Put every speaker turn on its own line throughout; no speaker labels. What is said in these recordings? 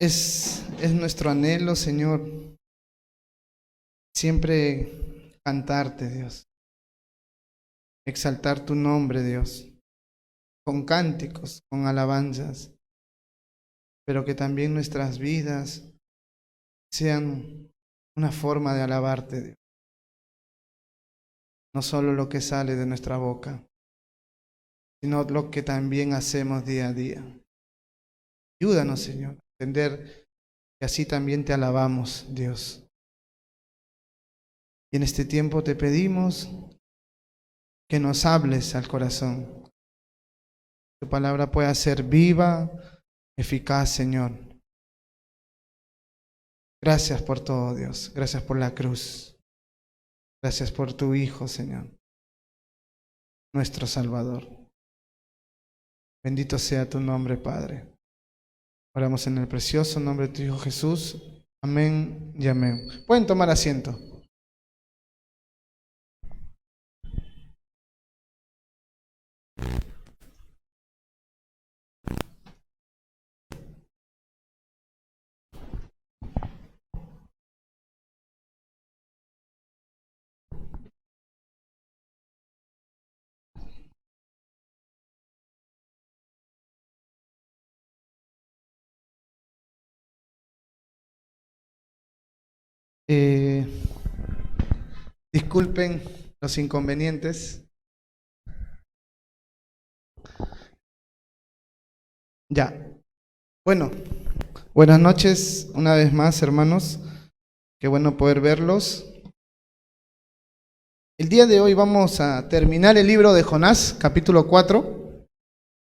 Es nuestro anhelo, Señor, siempre cantarte, Dios, exaltar tu nombre, Dios, con cánticos, con alabanzas, pero que también nuestras vidas sean una forma de alabarte, Dios. No solo lo que sale de nuestra boca, sino lo que también hacemos día a día. Ayúdanos, Señor, a entender que así también te alabamos, Dios. Y en este tiempo te pedimos que nos hables al corazón. Tu palabra pueda ser viva, eficaz, Señor. Gracias por todo, Dios. Gracias por la cruz. Gracias por tu Hijo, Señor, nuestro Salvador. Bendito sea tu nombre, Padre. Oramos en el precioso nombre de tu Hijo Jesús. Amén y amén. Pueden tomar asiento. Eh, Disculpen los inconvenientes. Ya. Bueno, buenas noches una vez más, hermanos. Qué bueno poder verlos. El día de hoy vamos a terminar el libro de Jonás, capítulo 4.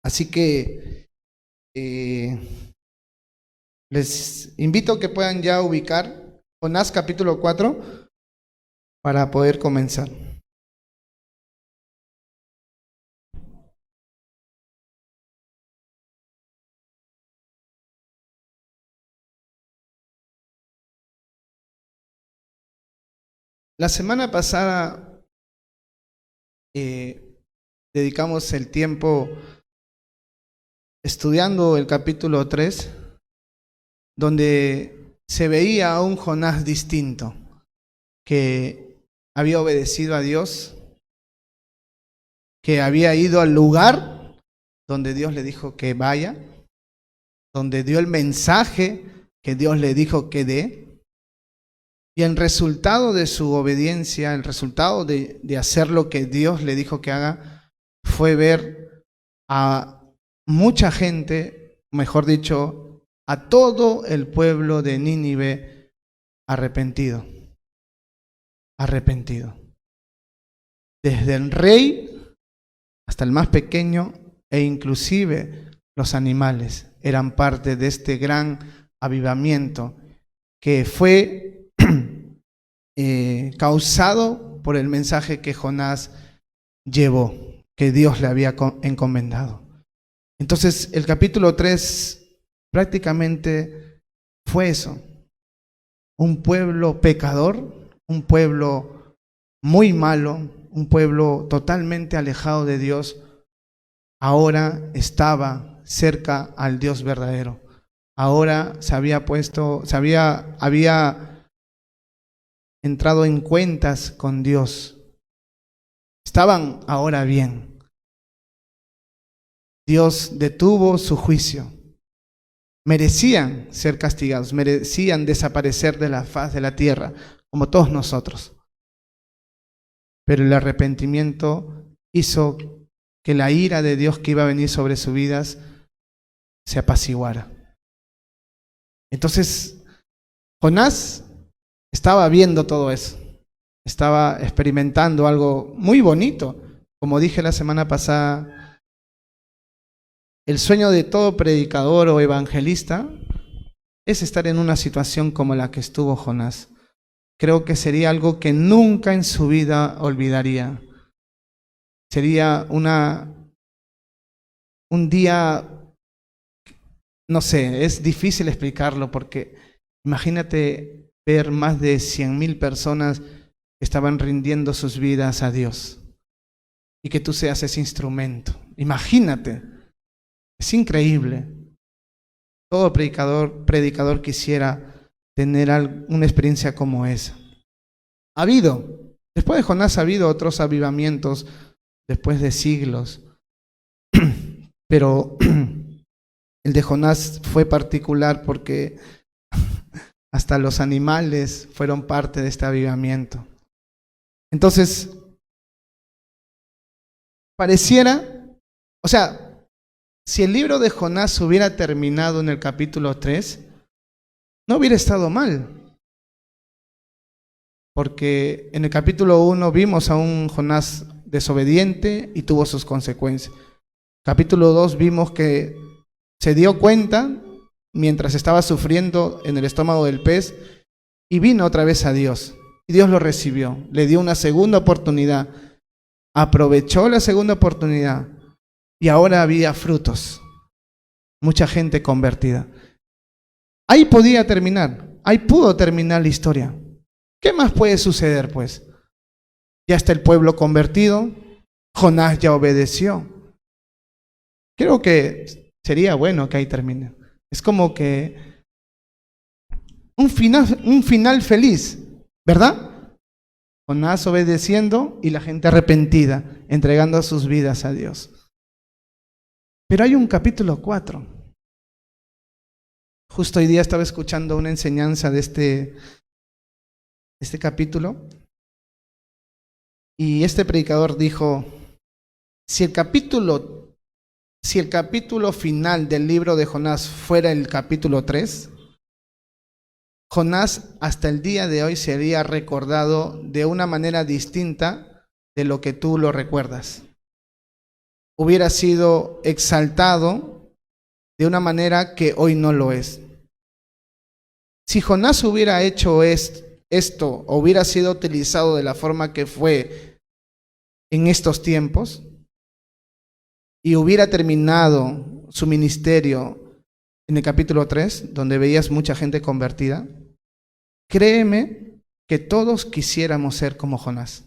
Así que les invito a que puedan ya ubicar Jonás, capítulo 4, para poder comenzar. La semana pasada dedicamos el tiempo estudiando el capítulo 3, donde se veía a un Jonás distinto, que había obedecido a Dios, que había ido al lugar donde Dios le dijo que vaya, donde dio el mensaje que Dios le dijo que dé. Y el resultado de su obediencia, el resultado de hacer lo que Dios le dijo que haga, fue ver a mucha gente, mejor dicho, a todo el pueblo de Nínive arrepentido. Arrepentido. Desde el rey hasta el más pequeño e inclusive los animales eran parte de este gran avivamiento que fue causado por el mensaje que Jonás llevó, que Dios le había encomendado. Entonces el capítulo 3 prácticamente fue eso, un pueblo pecador, un pueblo muy malo, un pueblo totalmente alejado de Dios, ahora estaba cerca al Dios verdadero. Ahora había entrado en cuentas con Dios. Estaban ahora bien. Dios detuvo su juicio. Merecían ser castigados, merecían desaparecer de la faz de la tierra, como todos nosotros. Pero el arrepentimiento hizo que la ira de Dios que iba a venir sobre sus vidas se apaciguara. Entonces, Jonás estaba viendo todo eso, estaba experimentando algo muy bonito. Como dije la semana pasada, el sueño de todo predicador o evangelista es estar en una situación como la que estuvo Jonás. Creo que sería algo que nunca en su vida olvidaría. Sería un día, no sé, es difícil explicarlo porque imagínate ver más de 100,000 personas que estaban rindiendo sus vidas a Dios y que tú seas ese instrumento. Imagínate, es increíble. Todo predicador quisiera tener una experiencia como esa. Después de Jonás ha habido otros avivamientos después de siglos, pero el de Jonás fue particular porque hasta los animales fueron parte de este avivamiento. Entonces, pareciera, o sea, si el libro de Jonás hubiera terminado en el capítulo 3, no hubiera estado mal. Porque en el capítulo 1 vimos a un Jonás desobediente y tuvo sus consecuencias. Capítulo 2 vimos que se dio cuenta mientras estaba sufriendo en el estómago del pez y vino otra vez a Dios. Y Dios lo recibió, le dio una segunda oportunidad, aprovechó la segunda oportunidad y ahora había frutos. Mucha gente convertida. Ahí podía terminar, ahí pudo terminar la historia. ¿Qué más puede suceder, pues? Ya está el pueblo convertido, Jonás ya obedeció. Creo que sería bueno que ahí termine. Es como que un final feliz, ¿verdad? Jonás obedeciendo y la gente arrepentida, entregando sus vidas a Dios. Pero hay un capítulo 4. Justo hoy día estaba escuchando una enseñanza de este capítulo y este predicador dijo, si el capítulo final del libro de Jonás fuera el capítulo 3, Jonás hasta el día de hoy sería recordado de una manera distinta de lo que tú lo recuerdas. Hubiera sido exaltado de una manera que hoy no lo es. Si Jonás hubiera hecho esto, o hubiera sido utilizado de la forma que fue en estos tiempos, y hubiera terminado su ministerio en el capítulo 3, donde veías mucha gente convertida, créeme que todos quisiéramos ser como Jonás.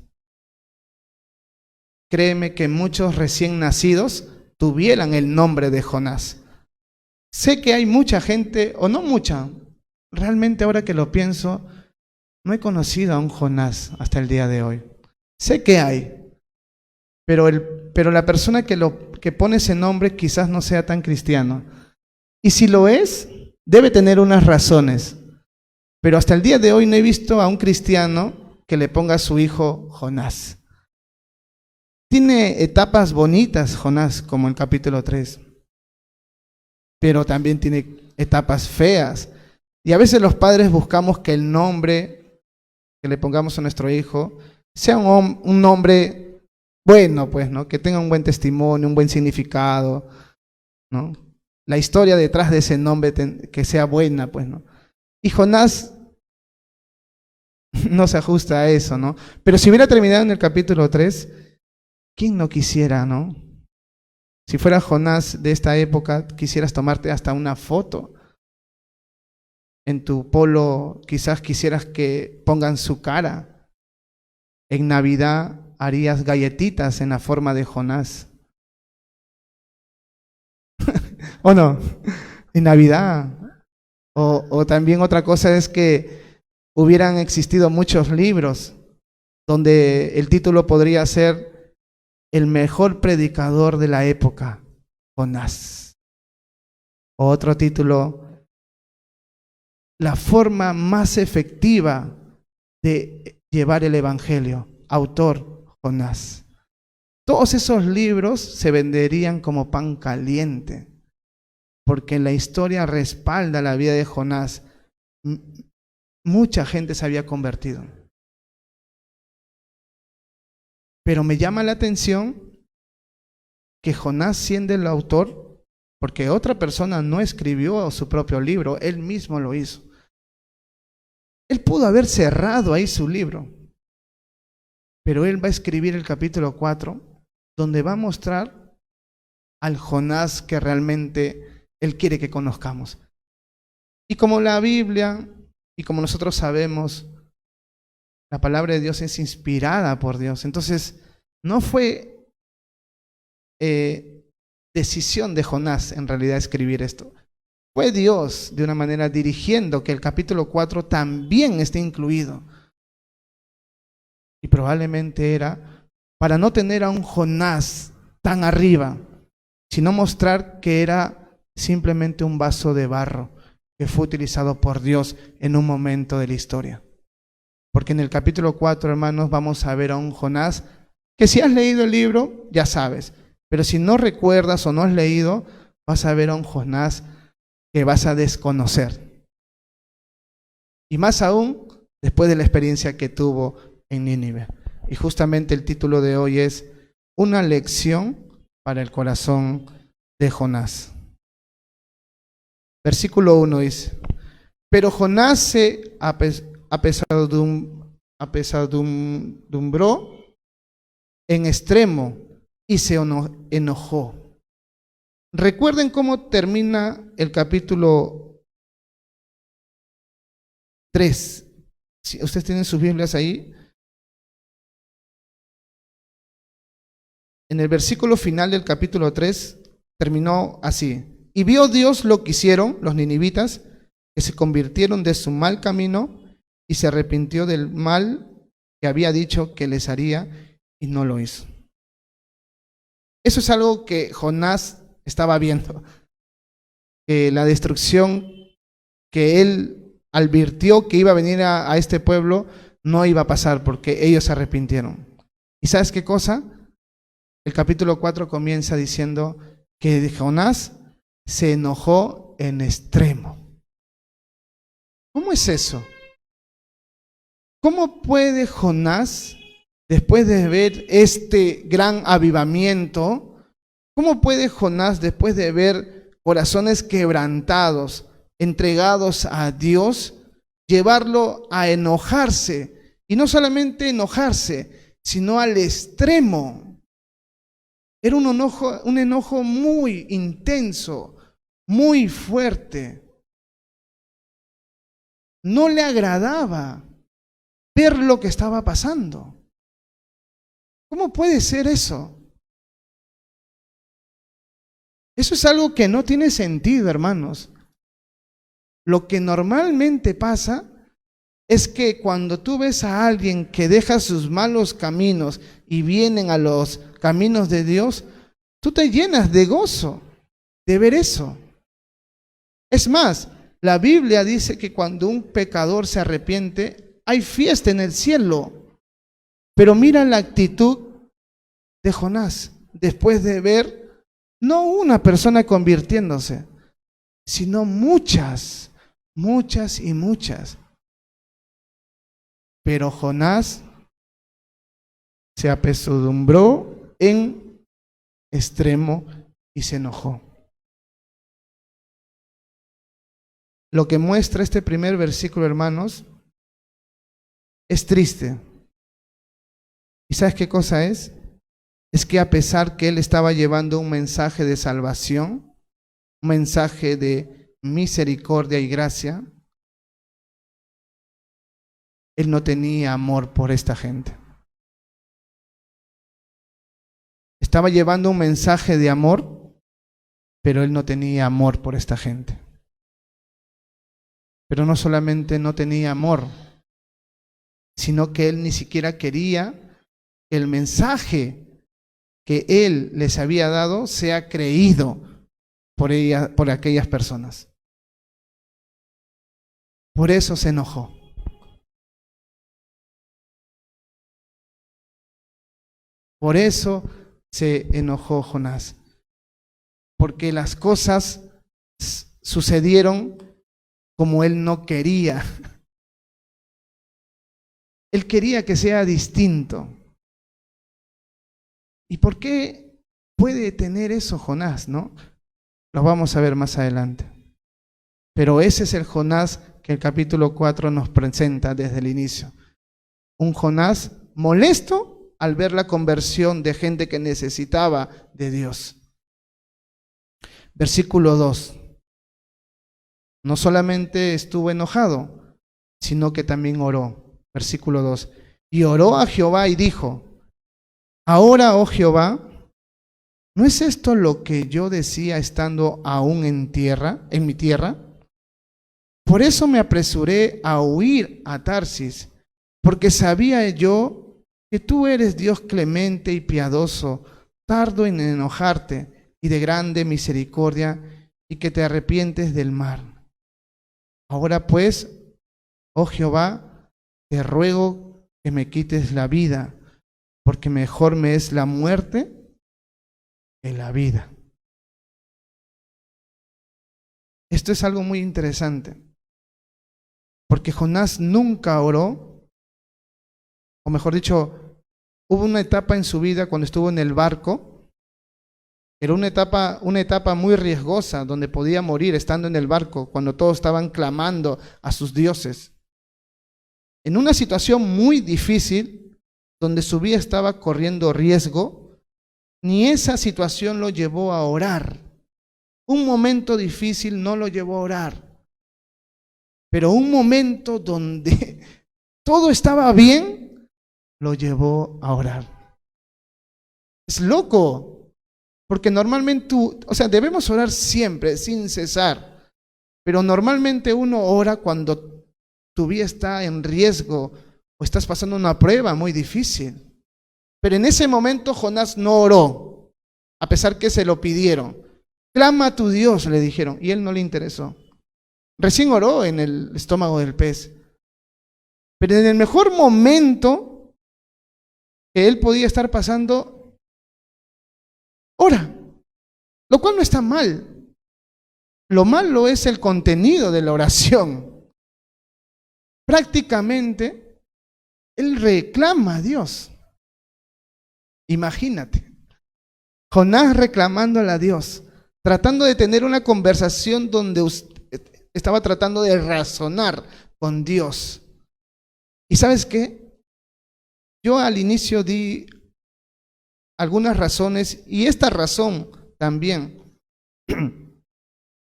Créeme que muchos recién nacidos tuvieran el nombre de Jonás. Sé que hay mucha gente, o no mucha, realmente ahora que lo pienso, no he conocido a un Jonás hasta el día de hoy. Sé que hay, pero la persona que pone ese nombre quizás no sea tan cristiano. Y si lo es, debe tener unas razones. Pero hasta el día de hoy no he visto a un cristiano que le ponga a su hijo Jonás. Tiene etapas bonitas Jonás, como el capítulo 3. Pero también tiene etapas feas. Y a veces los padres buscamos que el nombre que le pongamos a nuestro hijo sea un nombre bueno, pues, ¿no? Que tenga un buen testimonio, un buen significado, ¿no? La historia detrás de ese nombre que sea buena, pues, ¿no? Y Jonás no se ajusta a eso, ¿no? Pero si hubiera terminado en el capítulo 3, ¿quién no quisiera, no? Si fuera Jonás de esta época, quisieras tomarte hasta una foto. En tu polo quizás quisieras que pongan su cara. En Navidad harías galletitas en la forma de Jonás. ¿O no? En Navidad. O también otra cosa es que hubieran existido muchos libros donde el título podría ser El mejor predicador de la época, Jonás. O otro título, La forma más efectiva de llevar el evangelio, autor Jonás. Todos esos libros se venderían como pan caliente, porque la historia respalda la vida de Jonás. Mucha gente se había convertido. Pero me llama la atención que Jonás, siendo el autor, porque otra persona no escribió su propio libro, él mismo lo hizo. Él pudo haber cerrado ahí su libro, pero él va a escribir el capítulo 4, donde va a mostrar al Jonás que realmente él quiere que conozcamos. Y como la Biblia, y como nosotros sabemos, la palabra de Dios es inspirada por Dios. Entonces, no fue decisión de Jonás en realidad escribir esto. Fue Dios de una manera dirigiendo que el capítulo 4 también esté incluido. Y probablemente era para no tener a un Jonás tan arriba, sino mostrar que era simplemente un vaso de barro que fue utilizado por Dios en un momento de la historia. Porque en el capítulo 4, hermanos, vamos a ver a un Jonás que si has leído el libro, ya sabes. Pero si no recuerdas o no has leído, vas a ver a un Jonás que vas a desconocer. Y más aún, después de la experiencia que tuvo en Nínive. Y justamente el título de hoy es Una lección para el corazón de Jonás. Versículo 1 dice: pero Jonás se apesadumbró en extremo y se enojó. Recuerden cómo termina el capítulo 3. Si ustedes tienen sus Biblias ahí, en el versículo final del capítulo 3 terminó así: y vio Dios lo que hicieron los ninivitas, que se convirtieron de su mal camino y se arrepintió del mal que había dicho que les haría y no lo hizo. Eso es algo que Jonás estaba viendo, que la destrucción que él advirtió que iba a venir a este pueblo no iba a pasar porque ellos se arrepintieron. ¿Y sabes qué cosa? El capítulo 4 comienza diciendo que Jonás se enojó en extremo. ¿Cómo es eso? ¿Cómo puede Jonás, después de ver este gran avivamiento, cómo puede Jonás, después de ver corazones quebrantados, entregados a Dios, llevarlo a enojarse? Y no solamente enojarse, sino al extremo. Era un enojo muy intenso, muy fuerte. No le agradaba ver lo que estaba pasando. ¿Cómo puede ser eso? Eso es algo que no tiene sentido, hermanos. Lo que normalmente pasa es que cuando tú ves a alguien que deja sus malos caminos y vienen a los caminos de Dios, tú te llenas de gozo de ver eso. Es más, la Biblia dice que cuando un pecador se arrepiente, hay fiesta en el cielo. Pero mira la actitud de Jonás después de ver no una persona convirtiéndose, sino muchas, muchas y muchas. Pero Jonás se apesadumbró en extremo y se enojó. Lo que muestra este primer versículo, hermanos, es triste. ¿Y sabes qué cosa es? Es que a pesar que él estaba llevando un mensaje de salvación, un mensaje de misericordia y gracia, él no tenía amor por esta gente. Estaba llevando un mensaje de amor, pero él no tenía amor por esta gente. Pero no solamente no tenía amor, sino que él ni siquiera quería que el mensaje que él les había dado sea creído por aquellas personas. Por eso se enojó. Por eso se enojó Jonás. Porque las cosas sucedieron como él no quería. Él quería que sea distinto. ¿Y por qué puede tener eso Jonás, no? Lo vamos a ver más adelante. Pero ese es el Jonás que el capítulo 4 nos presenta desde el inicio. Un Jonás molesto al ver la conversión de gente que necesitaba de Dios. Versículo 2. No solamente estuvo enojado, sino que también oró. Versículo 2. Y oró a Jehová y dijo: ahora, oh Jehová, ¿no es esto lo que yo decía estando aún en mi tierra? Por eso me apresuré a huir a Tarsis, porque sabía yo que tú eres Dios clemente y piadoso, tardo en enojarte y de grande misericordia, y que te arrepientes del mal. Ahora pues, oh Jehová, te ruego que me quites la vida, porque mejor me es la muerte que la vida. Esto es algo muy interesante, porque Jonás nunca oró, o mejor dicho, hubo una etapa en su vida cuando estuvo en el barco. Era una etapa muy riesgosa, donde podía morir estando en el barco, cuando todos estaban clamando a sus dioses. En una situación muy difícil, donde su vida estaba corriendo riesgo, ni esa situación lo llevó a orar. Un momento difícil no lo llevó a orar. Pero un momento donde todo estaba bien, lo llevó a orar. Es loco. Porque normalmente, debemos orar siempre, sin cesar. Pero normalmente uno ora cuando tu vida está en riesgo o estás pasando una prueba muy difícil. Pero en ese momento Jonás no oró, a pesar que se lo pidieron. Clama a tu Dios, le dijeron, y él no le interesó. Recién oró en el estómago del pez. Pero en el mejor momento que él podía estar pasando, ora, lo cual no está mal. Lo malo es el contenido de la oración. Prácticamente, él reclama a Dios. Imagínate, Jonás reclamándole a Dios, tratando de tener una conversación donde estaba tratando de razonar con Dios. ¿Y sabes qué? Yo al inicio di algunas razones, y esta razón también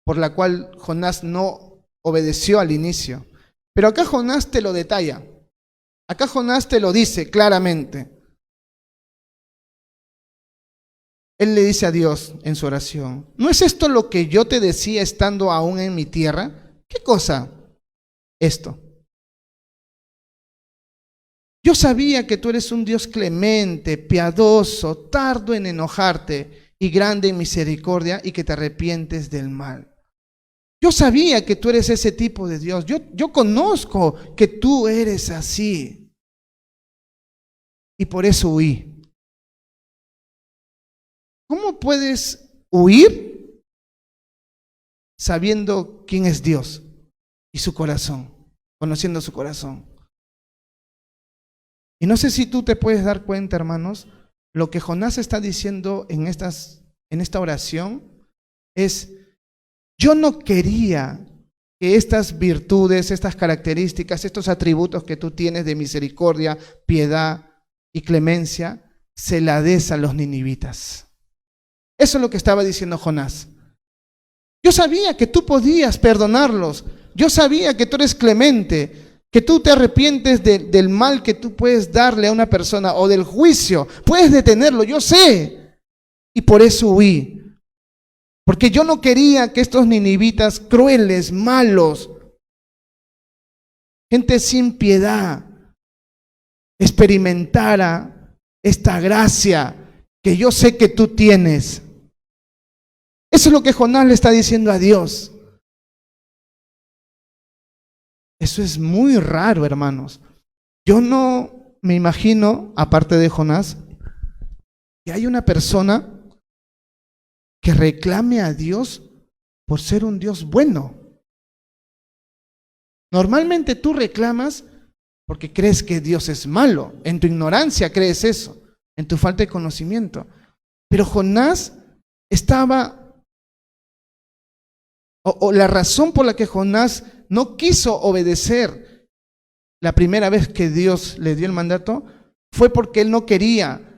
por la cual Jonás no obedeció al inicio. Pero acá Jonás te lo detalla. Acá Jonás te lo dice claramente. Él le dice a Dios en su oración, ¿no es esto lo que yo te decía estando aún en mi tierra? ¿Qué cosa? Esto. Yo sabía que tú eres un Dios clemente, piadoso, tardo en enojarte y grande en misericordia, y que te arrepientes del mal. Yo sabía que tú eres ese tipo de Dios. Yo conozco que tú eres así. Y por eso huí. ¿Cómo puedes huir sabiendo quién es Dios y su corazón, conociendo su corazón? Y no sé si tú te puedes dar cuenta, hermanos, lo que Jonás está diciendo en esta oración es: yo no quería que estas virtudes, estas características, estos atributos que tú tienes de misericordia, piedad y clemencia, se la des a los ninivitas. Eso es lo que estaba diciendo Jonás. Yo sabía que tú podías perdonarlos. Yo sabía que tú eres clemente, que tú te arrepientes del mal que tú puedes darle a una persona o del juicio. Puedes detenerlo, yo sé. Y por eso huí. Porque yo no quería que estos ninivitas crueles, malos, gente sin piedad, experimentara esta gracia que yo sé que tú tienes. Eso es lo que Jonás le está diciendo a Dios. Eso es muy raro, hermanos. Yo no me imagino, aparte de Jonás, que hay una persona que reclame a Dios por ser un Dios bueno. Normalmente tú reclamas porque crees que Dios es malo. En tu ignorancia crees eso, en tu falta de conocimiento. Pero Jonás estaba, o la razón por la que Jonás no quiso obedecer la primera vez que Dios le dio el mandato, fue porque él no quería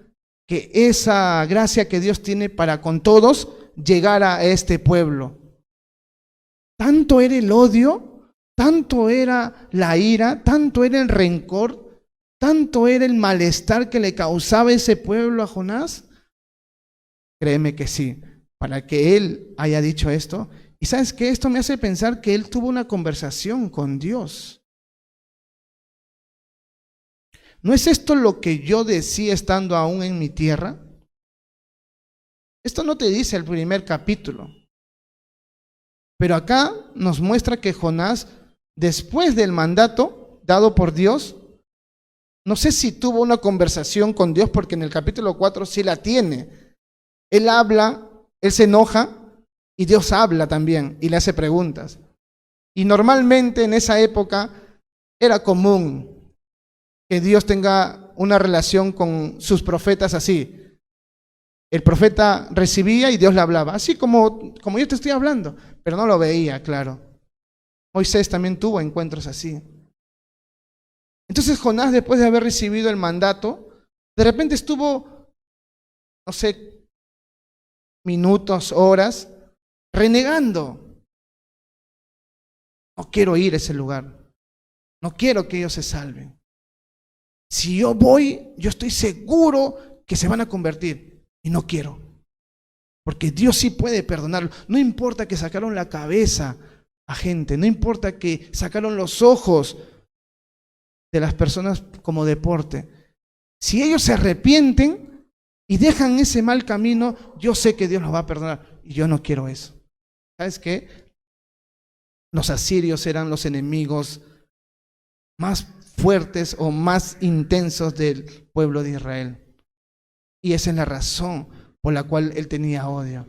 que esa gracia que Dios tiene para con todos llegara a este pueblo. Tanto era el odio, tanto era la ira, tanto era el rencor, tanto era el malestar que le causaba ese pueblo a Jonás, Créeme que sí, para que él haya dicho esto. Y ¿sabes qué? Esto me hace pensar que él tuvo una conversación con Dios. ¿No es esto lo que yo decía estando aún en mi tierra? Esto no te dice el primer capítulo. Pero acá nos muestra que Jonás, después del mandato dado por Dios, no sé si tuvo una conversación con Dios, porque en el capítulo 4 sí la tiene. Él habla, él se enoja y Dios habla también y le hace preguntas. Y normalmente en esa época era común que Dios tenga una relación con sus profetas así. El profeta recibía y Dios le hablaba, así como yo te estoy hablando, pero no lo veía, claro. Moisés también tuvo encuentros así. Entonces Jonás, después de haber recibido el mandato, de repente estuvo, no sé, minutos, horas, renegando. No quiero ir a ese lugar. No quiero que ellos se salven. Si yo voy, yo estoy seguro que se van a convertir. Y no quiero. Porque Dios sí puede perdonarlo. No importa que sacaron la cabeza a gente. No importa que sacaron los ojos de las personas como deporte. Si ellos se arrepienten y dejan ese mal camino, yo sé que Dios los va a perdonar. Y yo no quiero eso. ¿Sabes qué? Los asirios eran los enemigos más fuertes o más intensos del pueblo de Israel. Y esa es la razón por la cual él tenía odio.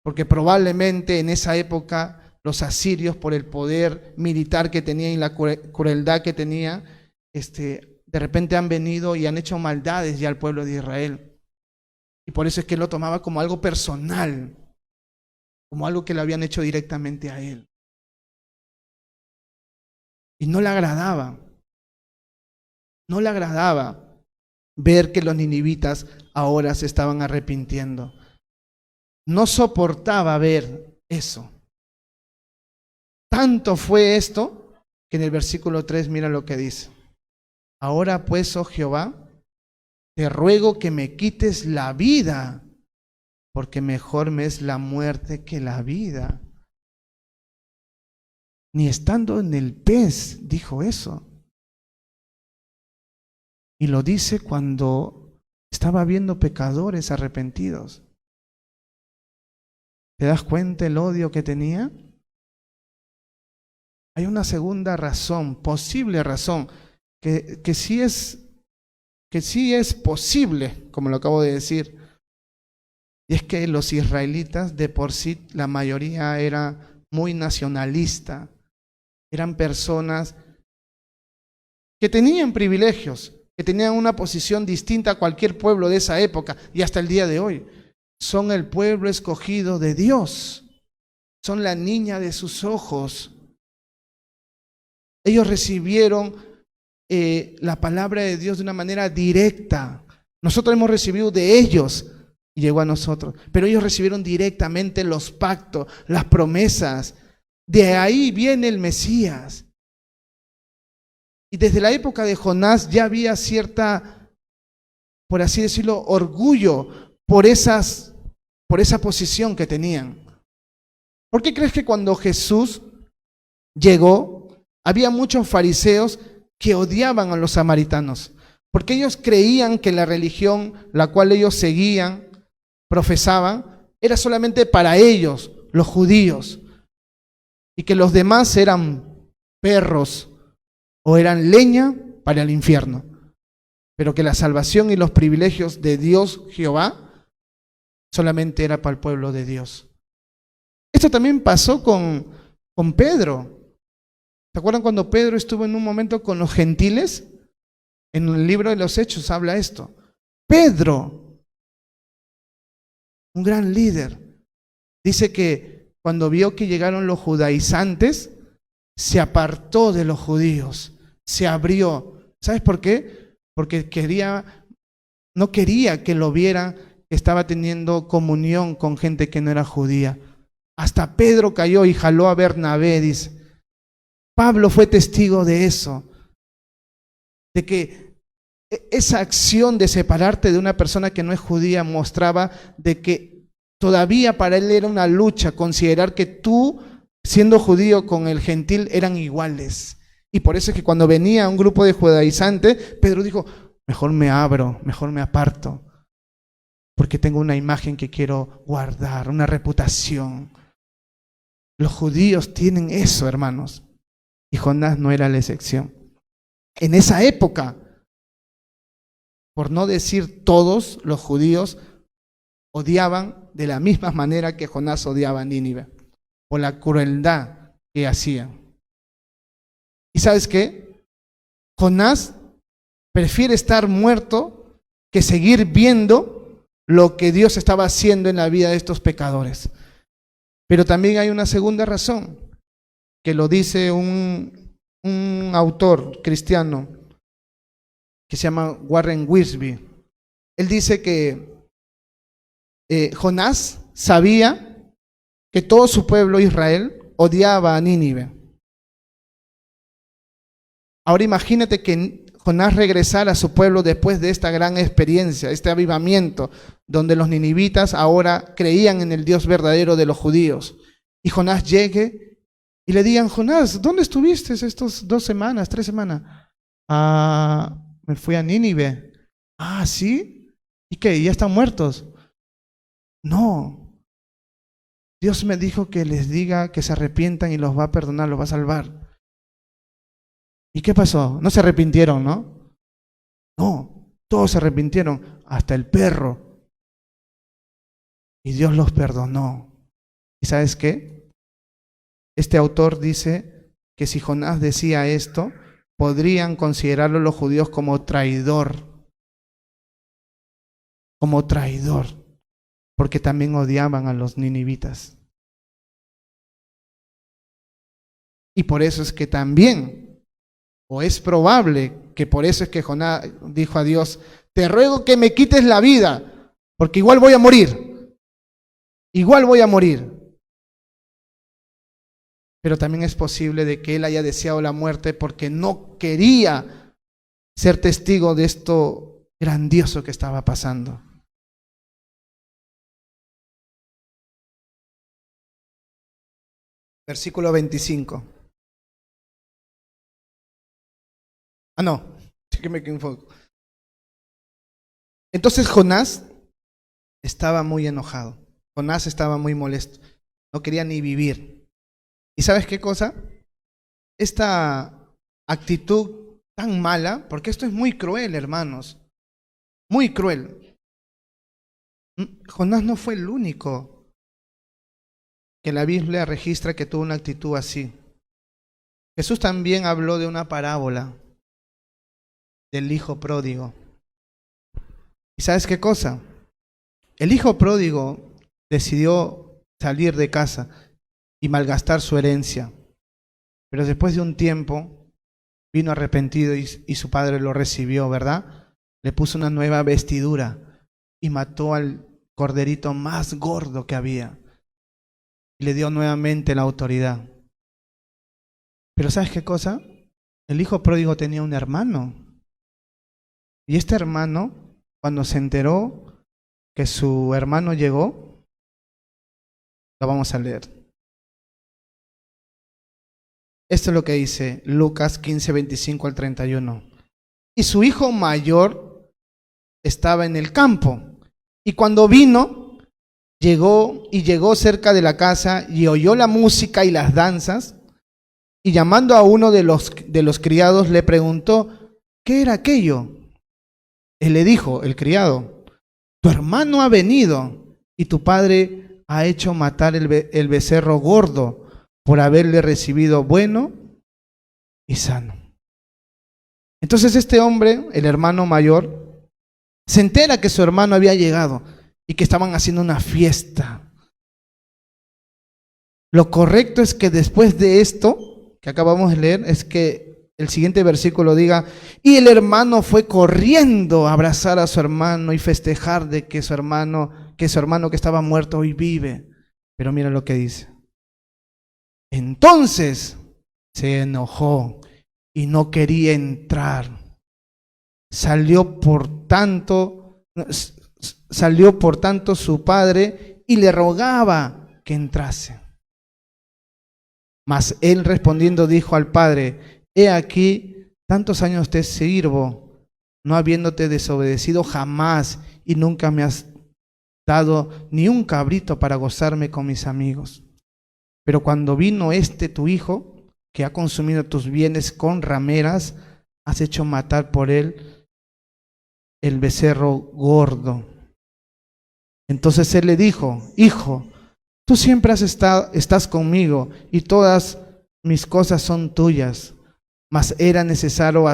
Porque probablemente en esa época los asirios, por el poder militar que tenían y la crueldad que tenían, de repente han venido y han hecho maldades ya al pueblo de Israel. Y por eso es que él lo tomaba como algo personal, como algo que le habían hecho directamente a él. Y no le agradaba. No le agradaba ver que los ninivitas ahora se estaban arrepintiendo. No soportaba ver eso. Tanto fue esto que en el versículo 3 mira lo que dice. Ahora pues, oh Jehová, te ruego que me quites la vida, porque mejor me es la muerte que la vida. Ni estando en el pez dijo eso. Y lo dice cuando estaba viendo pecadores arrepentidos. ¿Te das cuenta el odio que tenía? Hay una segunda razón, posible razón, que sí es posible, como lo acabo de decir. Y es que los israelitas de por sí, la mayoría era muy nacionalista. Eran personas que tenían privilegios, que tenían una posición distinta a cualquier pueblo de esa época y hasta el día de hoy. Son el pueblo escogido de Dios. Son la niña de sus ojos. Ellos recibieron la palabra de Dios de una manera directa. Nosotros hemos recibido de ellos y llegó a nosotros. Pero ellos recibieron directamente los pactos, las promesas. De ahí viene el Mesías. Y desde la época de Jonás ya había cierta, por así decirlo, orgullo por esa posición que tenían. ¿Por qué crees que cuando Jesús llegó, había muchos fariseos que odiaban a los samaritanos? Porque ellos creían que la religión la cual ellos seguían, profesaban, era solamente para ellos, los judíos, y que los demás eran perros o eran leña para el infierno, pero que la salvación y los privilegios de Dios Jehová solamente era para el pueblo de Dios. Esto también pasó con Pedro. ¿Se acuerdan cuando Pedro estuvo en un momento con los gentiles? En el libro de los Hechos habla esto. Pedro, un gran líder, dice que cuando vio que llegaron los judaizantes, se apartó de los judíos, se abrió. ¿Sabes por qué? Porque no quería que lo vieran que estaba teniendo comunión con gente que no era judía. Hasta Pedro cayó y jaló a Bernabé, dice. Pablo fue testigo de eso, de que esa acción de separarte de una persona que no es judía mostraba de que Todavía para él era una lucha considerar que tú, siendo judío con el gentil, eran iguales. Y por eso es que cuando venía un grupo de judaizantes, Pedro dijo, mejor me abro, mejor me aparto, porque tengo una imagen que quiero guardar, una reputación. Los judíos tienen eso, hermanos, y Jonás no era la excepción. En esa época, por no decir todos, los judíos odiaban de la misma manera que Jonás odiaba a Nínive, por la crueldad que hacían. ¿Y sabes qué? Jonás prefiere estar muerto que seguir viendo lo que Dios estaba haciendo en la vida de estos pecadores. Pero también hay una segunda razón, que lo dice un autor cristiano que se llama Warren Wiersbe. Él dice que Jonás sabía que todo su pueblo Israel odiaba a Nínive. Ahora imagínate que Jonás regresara a su pueblo después de esta gran experiencia, este avivamiento, donde los ninivitas ahora creían en el Dios verdadero de los judíos. Y Jonás llegue y le digan, Jonás, ¿dónde estuviste estos 2 semanas, 3 semanas? Me fui a Nínive. Ah, ¿sí? ¿Y qué? ¿Ya están muertos? No. Dios me dijo que les diga que se arrepientan y los va a perdonar, los va a salvar. ¿Y qué pasó? No se arrepintieron, ¿no? No, todos se arrepintieron, hasta el perro. Y Dios los perdonó. ¿Y sabes qué? Este autor dice que si Jonás decía esto, podrían considerarlo los judíos como traidor. Como traidor. Porque también odiaban a los ninivitas. Y por eso es que también, o es probable que por eso es que Jonás dijo a Dios, te ruego que me quites la vida, porque igual voy a morir. Igual voy a morir. Pero también es posible de que él haya deseado la muerte porque no quería ser testigo de esto grandioso que estaba pasando. Versículo 25. No, sí que me equivoco. Entonces Jonás estaba muy enojado. Jonás estaba muy molesto. No quería ni vivir. ¿Y sabes qué cosa? Esta actitud tan mala, porque esto es muy cruel, hermanos. Muy cruel. Jonás no fue el único que la Biblia registra que tuvo una actitud así. Jesús también habló de una parábola del hijo pródigo. ¿Y sabes qué cosa? El hijo pródigo decidió salir de casa y malgastar su herencia. Pero después de un tiempo vino arrepentido y su padre lo recibió, ¿verdad? Le puso una nueva vestidura y mató al corderito más gordo que había. Y le dio nuevamente la autoridad. Pero ¿sabes qué cosa? El hijo pródigo tenía un hermano. Y este hermano, cuando se enteró que su hermano llegó, lo vamos a leer. Esto es lo que dice Lucas 15, 25 al 31. Y su hijo mayor estaba en el campo. Y cuando llegó cerca de la casa y oyó la música y las danzas. Y llamando a uno de los criados le preguntó, ¿qué era aquello? Él le dijo, el criado, tu hermano ha venido y tu padre ha hecho matar el becerro gordo por haberle recibido bueno y sano. Entonces este hombre, el hermano mayor, se entera que su hermano había llegado y que estaban haciendo una fiesta. Lo correcto es que después de esto que acabamos de leer, es que el siguiente versículo diga, y el hermano fue corriendo a abrazar a su hermano y festejar de que su hermano que estaba muerto hoy vive. Pero mira lo que dice. Entonces se enojó y no quería entrar. Salió por tanto su padre y le rogaba que entrase. Mas él respondiendo dijo al padre: he aquí, tantos años te sirvo, no habiéndote desobedecido jamás, y nunca me has dado ni un cabrito para gozarme con mis amigos. Pero cuando vino tu hijo, que ha consumido tus bienes con rameras, has hecho matar por él el becerro gordo. Entonces él le dijo: hijo, tú siempre estás conmigo y todas mis cosas son tuyas. Mas era necesario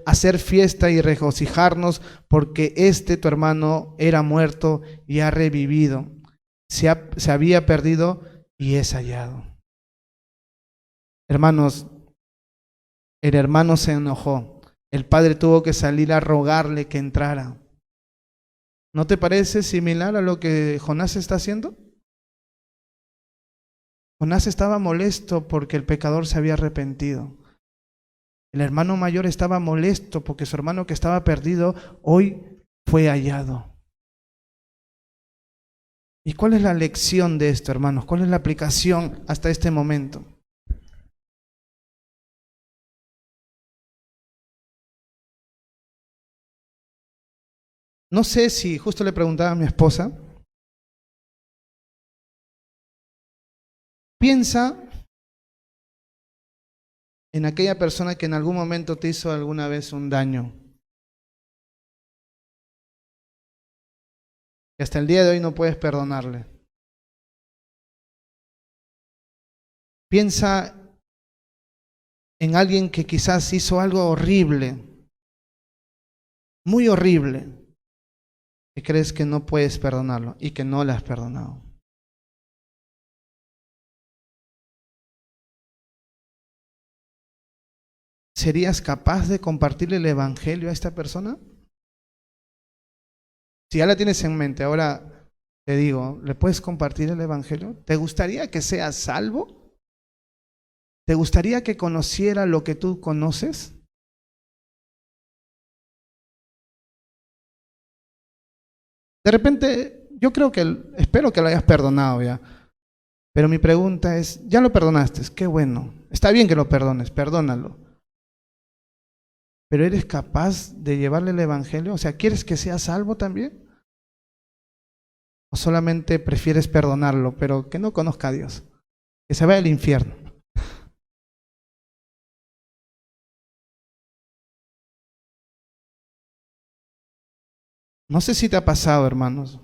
hacer fiesta y regocijarnos, porque tu hermano era muerto y ha revivido. Se había perdido y es hallado. Hermanos, el hermano se enojó. El padre tuvo que salir a rogarle que entrara. ¿No te parece similar a lo que Jonás está haciendo? Jonás estaba molesto porque el pecador se había arrepentido. El hermano mayor estaba molesto porque su hermano que estaba perdido hoy fue hallado. ¿Y cuál es la lección de esto, hermanos? ¿Cuál es la aplicación hasta este momento? No sé si, justo le preguntaba a mi esposa, piensa en aquella persona que en algún momento te hizo alguna vez un daño. Y hasta el día de hoy no puedes perdonarle. Piensa en alguien que quizás hizo algo horrible, muy horrible, y crees que no puedes perdonarlo y que no le has perdonado. ¿Serías capaz de compartirle el evangelio a esta persona? Si ya la tienes en mente, ahora te digo, ¿le puedes compartir el evangelio? ¿Te gustaría que sea salvo? ¿Te gustaría que conociera lo que tú conoces? De repente, espero que lo hayas perdonado ya. Pero mi pregunta es, ya lo perdonaste, qué bueno. Está bien que lo perdones, perdónalo. ¿Pero eres capaz de llevarle el evangelio? O sea, ¿quieres que sea salvo también? ¿O solamente prefieres perdonarlo, pero que no conozca a Dios? Que se vaya al infierno. No sé si te ha pasado, hermanos,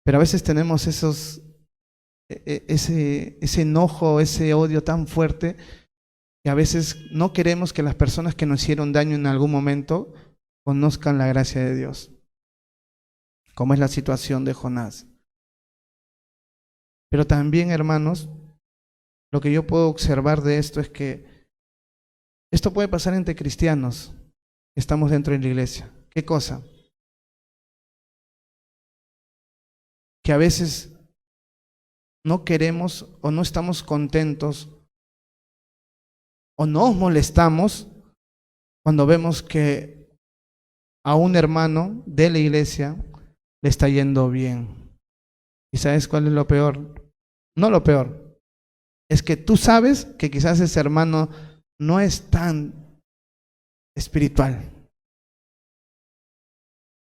pero a veces tenemos ese enojo, ese odio tan fuerte, que a veces no queremos que las personas que nos hicieron daño en algún momento conozcan la gracia de Dios, como es la situación de Jonás. Pero también, hermanos, lo que yo puedo observar de esto es que esto puede pasar entre cristianos que estamos dentro de la iglesia. ¿Qué cosa? Que a veces no queremos o no estamos contentos o nos molestamos cuando vemos que a un hermano de la iglesia le está yendo bien. ¿Y sabes cuál es lo peor? No lo peor, es que tú sabes que quizás ese hermano no es tan espiritual,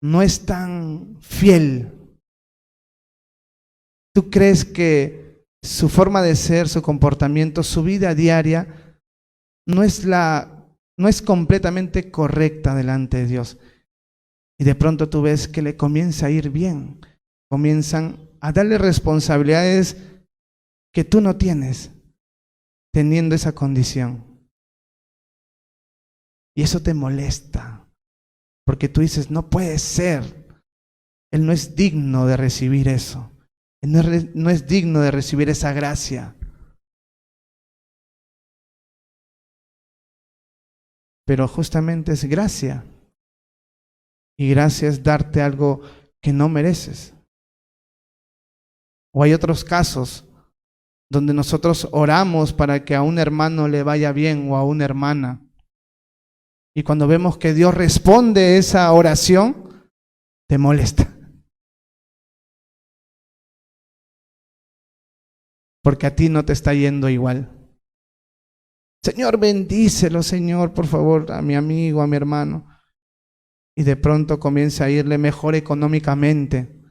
no es tan fiel. Tú crees que su forma de ser, su comportamiento, su vida diaria no es completamente correcta delante de Dios. Y de pronto tú ves que le comienza a ir bien. Comienzan a darle responsabilidades que tú no tienes, teniendo esa condición. Y eso te molesta, porque tú dices, no puede ser. Él no es digno de recibir eso. Él no es digno de recibir esa gracia. Pero justamente es gracia. Y gracia es darte algo que no mereces. O hay otros casos donde nosotros oramos para que a un hermano le vaya bien o a una hermana. Y cuando vemos que Dios responde esa oración, te molesta. porque a ti no te está yendo igual. Señor, bendícelo, Señor, por favor, a mi amigo, a mi hermano. Y de pronto comienza a irle mejor económicamente.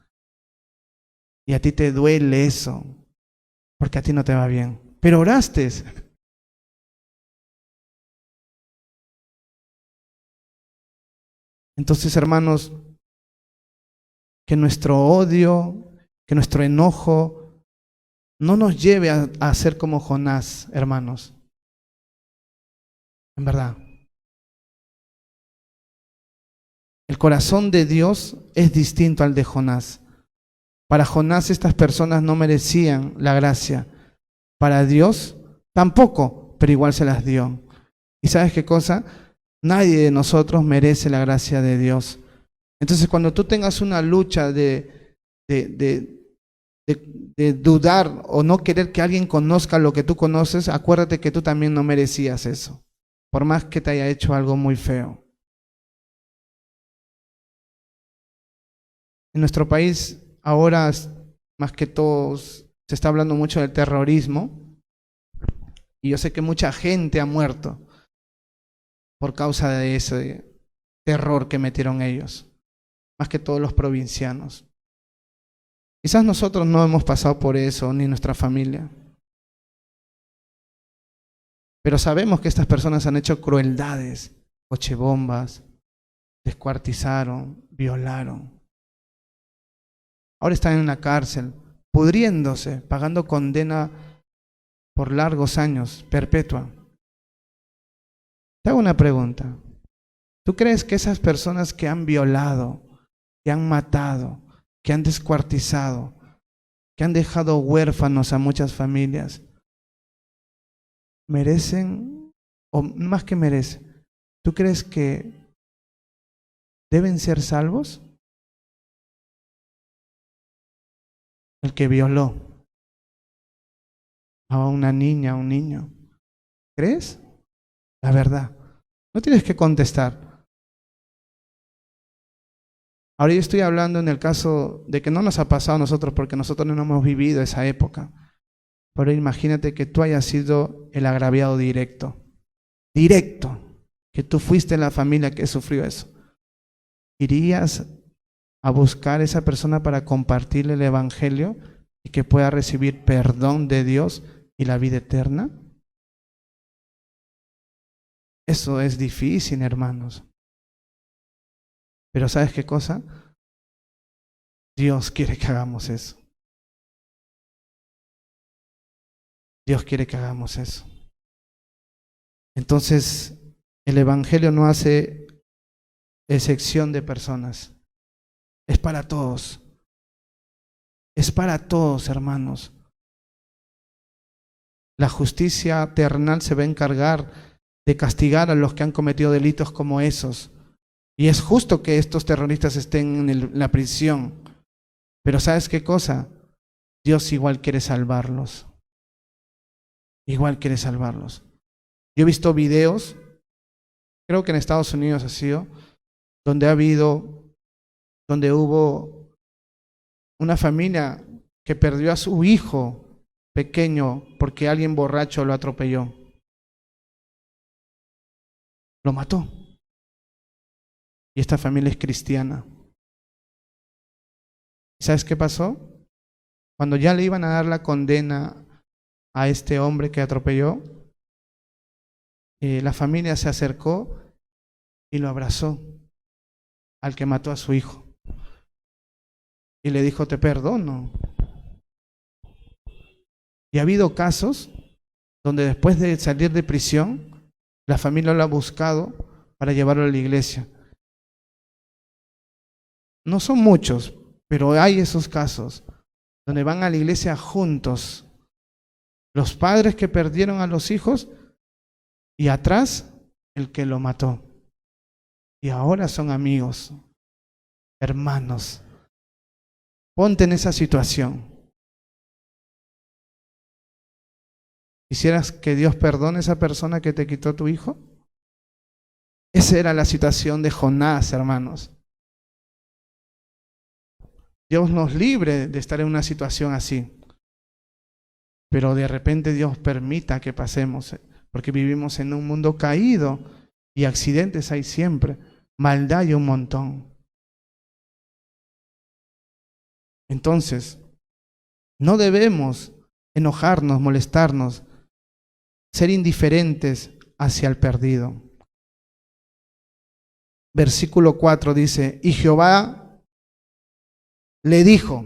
Y a ti te duele eso, porque a ti no te va bien. Pero oraste. Entonces, hermanos, que nuestro odio, que nuestro enojo no nos lleve a ser como Jonás, hermanos. En verdad. El corazón de Dios es distinto al de Jonás. Para Jonás estas personas no merecían la gracia. Para Dios tampoco, pero igual se las dio. ¿Y sabes qué cosa? Nadie de nosotros merece la gracia de Dios. Entonces, cuando tú tengas una lucha de dudar o no querer que alguien conozca lo que tú conoces, acuérdate que tú también no merecías eso, por más que te haya hecho algo muy feo. En nuestro país ahora, más que todo, se está hablando mucho del terrorismo, y yo sé que mucha gente ha muerto por causa de ese terror que metieron ellos, más que todos los provincianos. Quizás nosotros no hemos pasado por eso, ni nuestra familia. Pero sabemos que estas personas han hecho crueldades, cochebombas, descuartizaron, violaron. Ahora están en la cárcel, pudriéndose, pagando condena por largos años, perpetua. Te hago una pregunta. ¿Tú crees que esas personas que han violado, que han matado, que han descuartizado, que han dejado huérfanos a muchas familias, merecen, o más que merecen, tú crees que deben ser salvos? El que violó a una niña, a un niño, ¿crees? La verdad. No tienes que contestar. Ahora yo estoy hablando en el caso de que no nos ha pasado a nosotros, porque nosotros no hemos vivido esa época. Pero imagínate que tú hayas sido el agraviado directo, que tú fuiste la familia que sufrió eso. ¿Irías a buscar a esa persona para compartirle el evangelio y que pueda recibir perdón de Dios y la vida eterna? Eso es difícil, hermanos. Pero ¿sabes qué cosa? Dios quiere que hagamos eso. Dios quiere que hagamos eso. Entonces, el evangelio no hace excepción de personas. Es para todos. Es para todos, hermanos. La justicia terrenal se va a encargar de castigar a los que han cometido delitos como esos. Y es justo que estos terroristas estén en la prisión. Pero ¿sabes qué cosa? Dios igual quiere salvarlos. Igual quiere salvarlos. Yo he visto videos, creo que en Estados Unidos ha sido, donde hubo una familia que perdió a su hijo pequeño porque alguien borracho lo atropelló. Lo mató. Y esta familia es cristiana. ¿Sabes qué pasó? Cuando ya le iban a dar la condena a este hombre que atropelló, la familia se acercó y lo abrazó al que mató a su hijo. Y le dijo, te perdono. Y ha habido casos donde después de salir de prisión, la familia lo ha buscado para llevarlo a la iglesia. No son muchos, pero hay esos casos donde van a la iglesia juntos. Los padres que perdieron a los hijos y atrás el que lo mató. Y ahora son amigos, hermanos. Ponte en esa situación. ¿Quisieras que Dios perdone a esa persona que te quitó tu hijo? Esa era la situación de Jonás, hermanos. Dios nos libre de estar en una situación así. pero de repente Dios permita que pasemos, porque vivimos en un mundo caído y accidentes hay siempre, maldad hay un montón. Entonces, no debemos enojarnos, molestarnos, ser indiferentes hacia el perdido. Versículo 4 dice, y Jehová le dijo,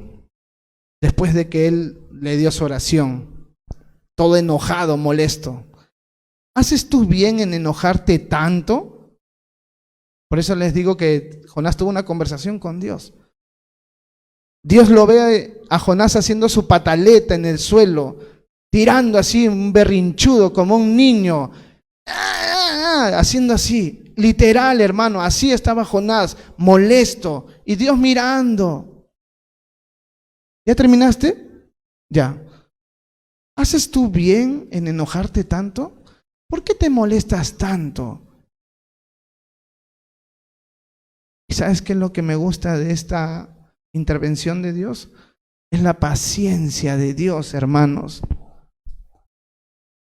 después de que él le dio su oración, todo enojado, molesto, ¿haces tú bien en enojarte tanto? Por eso les digo que Jonás tuvo una conversación con Dios. Dios lo ve a Jonás haciendo su pataleta en el suelo, tirando así un berrinchudo como un niño, haciendo así, literal, hermano, así estaba Jonás, molesto, y Dios mirando. ¿Ya terminaste? Ya. ¿Haces tú bien en enojarte tanto? ¿Por qué te molestas tanto? ¿Y sabes qué es lo que me gusta de esta intervención de Dios? Es la paciencia de Dios, hermanos.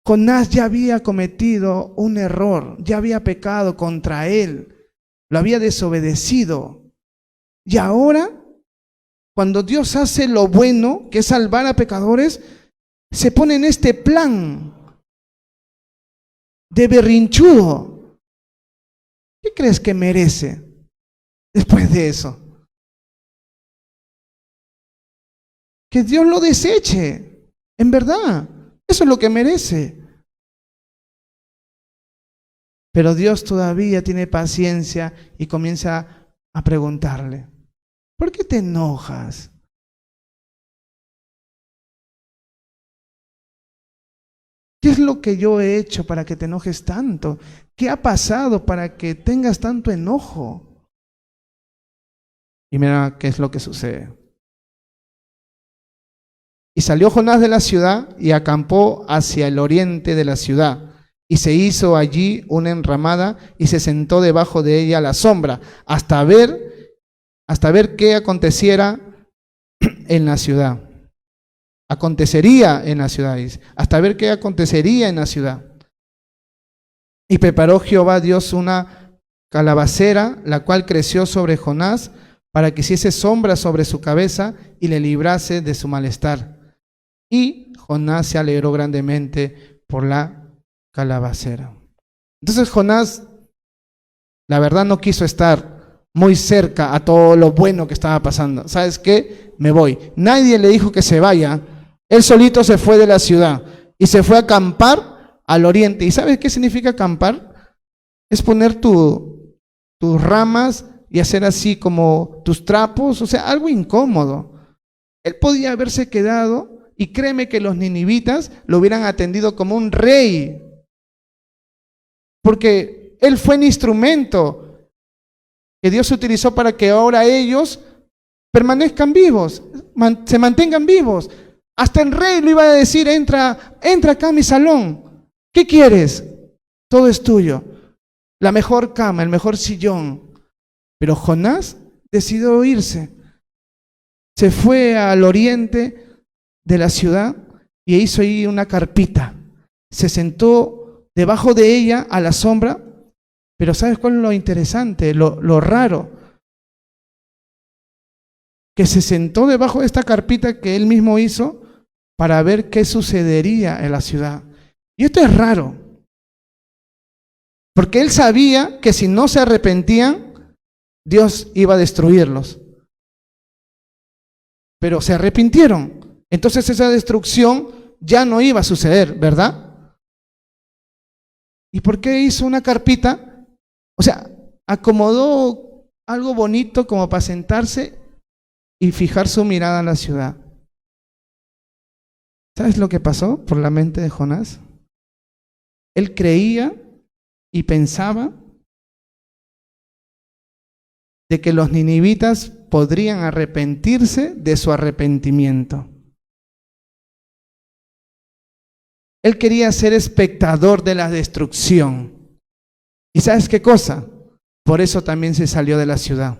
Jonás ya había cometido un error, ya había pecado contra él, lo había desobedecido. Y ahora, cuando Dios hace lo bueno, que es salvar a pecadores, se pone en este plan de berrinchudo. ¿Qué crees que merece después de eso? Que Dios lo deseche, en verdad. Eso es lo que merece. Pero Dios todavía tiene paciencia y comienza a preguntarle, ¿por qué te enojas? ¿Qué es lo que yo he hecho para que te enojes tanto? ¿Qué ha pasado para que tengas tanto enojo? Y mira qué es lo que sucede. Y salió Jonás de la ciudad y acampó hacia el oriente de la ciudad. Y se hizo allí una enramada y se sentó debajo de ella a la sombra, hasta ver qué aconteciera en la ciudad. Acontecería en la ciudad, dice, hasta ver qué acontecería en la ciudad. Y preparó Jehová Dios una calabacera, la cual creció sobre Jonás, para que hiciese sombra sobre su cabeza y le librase de su malestar. Y Jonás se alegró grandemente por la calabacera. Entonces Jonás, la verdad, no quiso estar muy cerca a todo lo bueno que estaba pasando. ¿Sabes qué? Me voy. Nadie le dijo que se vaya. Él solito se fue de la ciudad y se fue a acampar al oriente. ¿Y sabes qué significa acampar? Es poner tus ramas y hacer así como tus trapos, o sea, algo incómodo. Él podía haberse quedado. Y créeme que los ninivitas lo hubieran atendido como un rey, porque él fue un instrumento que Dios utilizó para que ahora ellos permanezcan vivos, se mantengan vivos. Hasta el rey le iba a decir, entra acá a mi salón. ¿Qué quieres? Todo es tuyo. La mejor cama, el mejor sillón. Pero Jonás decidió irse. Se fue al oriente de la ciudad y hizo ahí una carpita. Se sentó debajo de ella a la sombra. Pero ¿sabes cuál es lo interesante? Lo raro. Que se sentó debajo de esta carpita que él mismo hizo para ver qué sucedería en la ciudad. Y esto es raro. Porque él sabía que si no se arrepentían, Dios iba a destruirlos. Pero se arrepintieron. Entonces esa destrucción ya no iba a suceder, ¿verdad? ¿Y por qué hizo una carpita? O sea, acomodó algo bonito como para sentarse y fijar su mirada en la ciudad. ¿Sabes lo que pasó por la mente de Jonás? Él creía y pensaba de que los ninivitas podrían arrepentirse de su arrepentimiento. Él quería ser espectador de la destrucción. ¿Y sabes qué cosa? Por eso también se salió de la ciudad.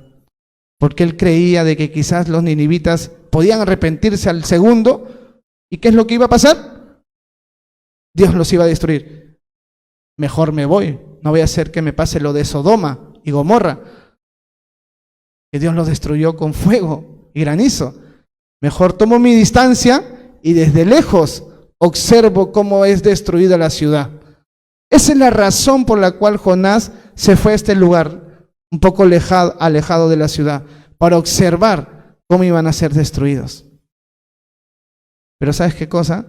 Porque él creía de que quizás los ninivitas podían arrepentirse al segundo. ¿Y qué es lo que iba a pasar? Dios los iba a destruir. Mejor me voy, no voy a hacer que me pase lo de Sodoma y Gomorra, que Dios los destruyó con fuego y granizo. Mejor tomo mi distancia y desde lejos observo cómo es destruida la ciudad. Esa es la razón por la cual Jonás se fue a este lugar, un poco alejado de la ciudad, para observar cómo iban a ser destruidos. Pero ¿sabes qué cosa?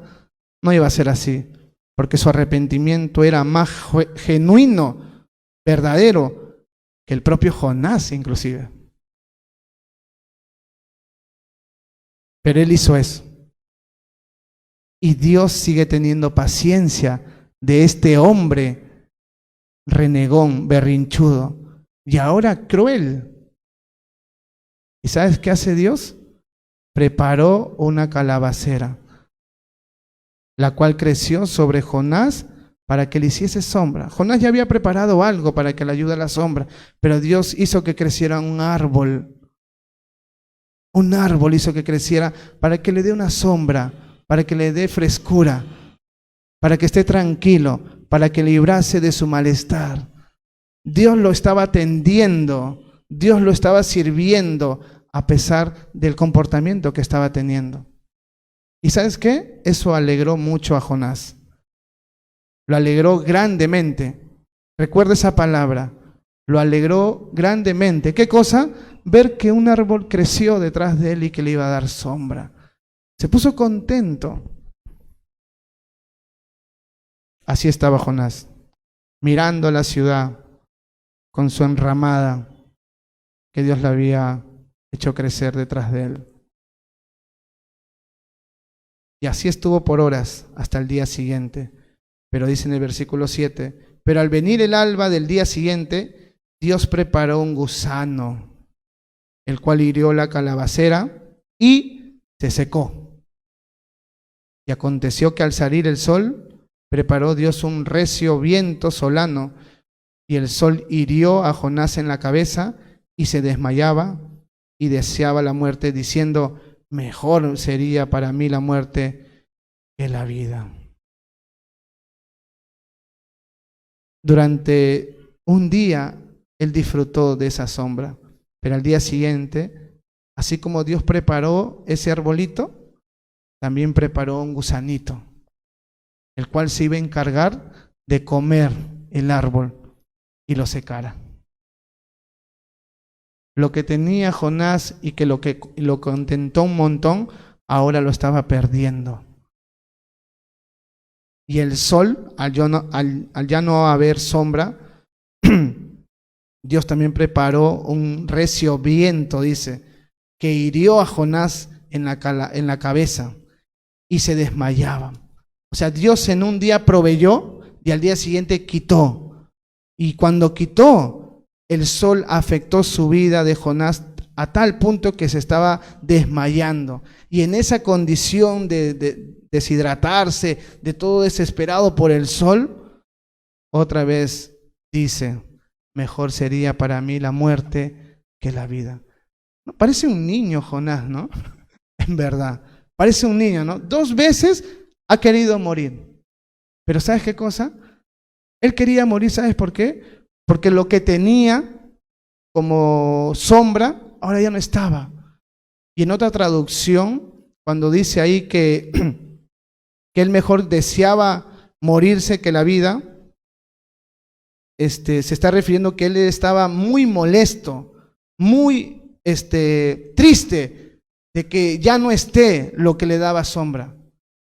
No iba a ser así, porque su arrepentimiento era más genuino, verdadero, que el propio Jonás inclusive. Pero él hizo eso. Y Dios sigue teniendo paciencia de este hombre renegón, berrinchudo y ahora cruel. ¿Y sabes qué hace Dios? Preparó una calabacera, la cual creció sobre Jonás para que le hiciese sombra. Jonás ya había preparado algo para que le ayude a la sombra, pero Dios hizo que creciera un árbol. Un árbol hizo que creciera para que le dé una sombra, para que le dé frescura, para que esté tranquilo, para que librase de su malestar. Dios lo estaba atendiendo, Dios lo estaba sirviendo a pesar del comportamiento que estaba teniendo. ¿Y sabes qué? Eso alegró mucho a Jonás. Lo alegró grandemente. Recuerda esa palabra. Lo alegró grandemente. ¿Qué cosa? Ver que un árbol creció detrás de él y que le iba a dar sombra. Se puso contento. Así estaba Jonás, mirando la ciudad con su enramada que Dios le había hecho crecer detrás de él. Y así estuvo por horas hasta el día siguiente. Pero dice en el versículo 7, pero al venir el alba del día siguiente, Dios preparó un gusano, el cual hirió la calabacera y se secó. Y aconteció que al salir el sol, preparó Dios un recio viento solano, y el sol hirió a Jonás en la cabeza, y se desmayaba, y deseaba la muerte, diciendo, mejor sería para mí la muerte que la vida. Durante un día, él disfrutó de esa sombra, pero al día siguiente, así como Dios preparó ese arbolito, también preparó un gusanito, el cual se iba a encargar de comer el árbol y lo secara. Lo que tenía Jonás y que lo contentó un montón, ahora lo estaba perdiendo. Y el sol, al ya no haber sombra, Dios también preparó un recio viento, dice, que hirió a Jonás en la cabeza y se desmayaba. O sea, Dios en un día proveyó y al día siguiente quitó. Y cuando quitó, el sol afectó su vida de Jonás a tal punto que se estaba desmayando. Y en esa condición de deshidratarse, de todo desesperado por el sol, otra vez dice, mejor sería para mí la muerte que la vida. ¿No? Parece un niño Jonás, ¿no? En verdad, parece un niño, ¿no? 2 veces ha querido morir. Pero ¿sabes qué cosa? Él quería morir, ¿sabes por qué? Porque lo que tenía como sombra, ahora ya no estaba. Y en otra traducción, cuando dice ahí que él mejor deseaba morirse que la vida, se está refiriendo que él estaba muy molesto, muy triste de que ya no esté lo que le daba sombra.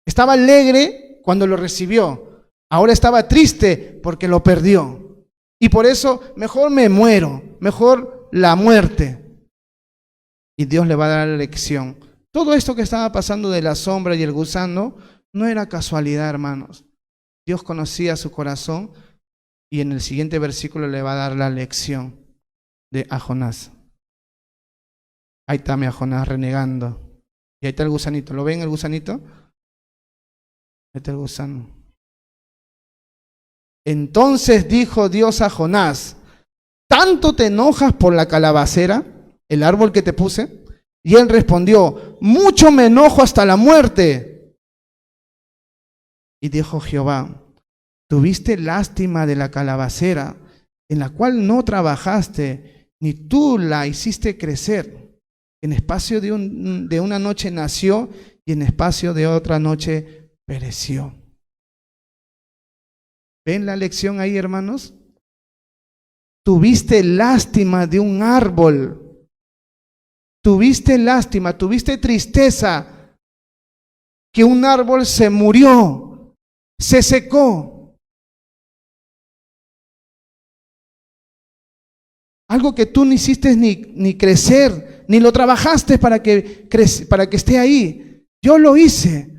Estaba alegre cuando lo recibió, ahora estaba triste porque lo perdió. Y por eso mejor me muero, mejor la muerte. Y Dios le va a dar la lección. Todo esto que estaba pasando de la sombra y el gusano no era casualidad, hermanos. Dios conocía su corazón y en el siguiente versículo le va a dar la lección a Jonás. Ahí está a Jonás renegando. Y ahí está el gusanito. ¿Lo ven el gusanito? Ahí está el gusano. Entonces dijo Dios a Jonás, ¿tanto te enojas por la calabacera, el árbol que te puse? Y él respondió, mucho me enojo hasta la muerte. Y dijo Jehová: tuviste lástima de la calabacera, en la cual no trabajaste, ni tú la hiciste crecer. En espacio de una noche nació, y en espacio de otra noche pereció. ¿Ven la lección ahí, hermanos? Tuviste lástima de un árbol. Tuviste lástima, tuviste tristeza, que un árbol se murió, se secó. Algo que tú no hiciste ni crecer, ni lo trabajaste para que esté ahí. Yo lo hice